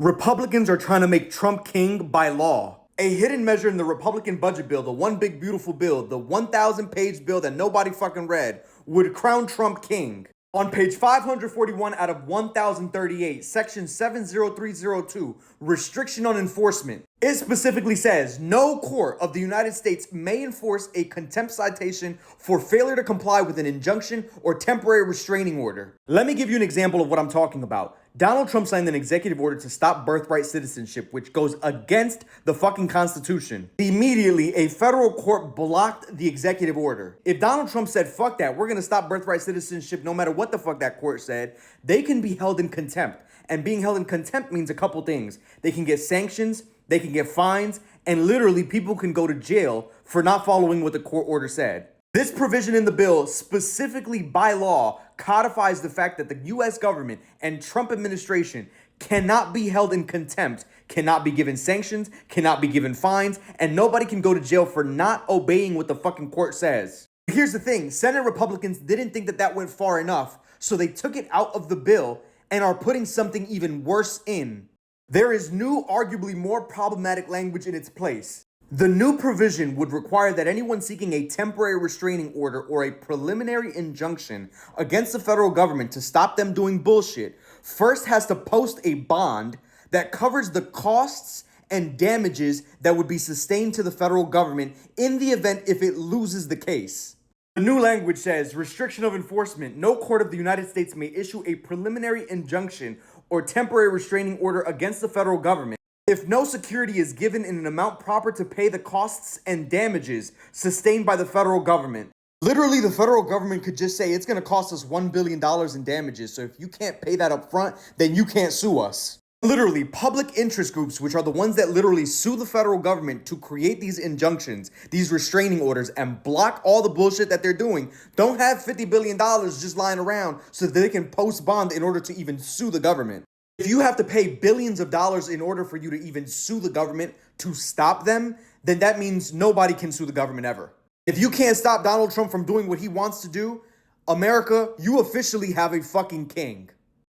Republicans are trying to make Trump king by law. A hidden measure in the Republican budget bill, the one big beautiful bill, the 1,000-page bill that nobody fucking read, would crown Trump king. On page 541 out of 1038, section 70302, restriction on enforcement, it specifically says, no court of the United States may enforce a contempt citation for failure to comply with an injunction or temporary restraining order. Let me give you an example of what I'm talking about. Donald Trump signed an executive order to stop birthright citizenship, which goes against the fucking Constitution. Immediately, a federal court blocked the executive order. If Donald Trump said, fuck that, we're gonna stop birthright citizenship no matter what the fuck that court said, they can be held in contempt. And being held in contempt means a couple things. They can get sanctions, they can get fines, and literally people can go to jail for not following what the court order said. This provision in the bill, specifically by law, codifies the fact that the US government and Trump administration cannot be held in contempt, cannot be given sanctions, cannot be given fines, and nobody can go to jail for not obeying what the fucking court says. Here's the thing, Senate Republicans didn't think that that went far enough, so they took it out of the bill and are putting something even worse in. There is new, arguably more problematic language in its place. The new provision would require that anyone seeking a temporary restraining order or a preliminary injunction against the federal government to stop them doing bullshit first has to post a bond that covers the costs and damages that would be sustained to the federal government in the event if it loses the case. The new language says, restriction of enforcement. No court of the United States may issue a preliminary injunction or temporary restraining order against the federal government if no security is given in an amount proper to pay the costs and damages sustained by the federal government. Literally, the federal government could just say it's going to cost us $1 billion in damages, so if you can't pay that up front, then you can't sue us. Literally, public interest groups, which are the ones that literally sue the federal government to create these injunctions, these restraining orders, and block all the bullshit that they're doing, don't have $50 billion just lying around so that they can post bond in order to even sue the government. If you have to pay billions of dollars in order for you to even sue the government to stop them, then that means nobody can sue the government ever. If you can't stop Donald Trump from doing what he wants to do, America, you officially have a fucking king.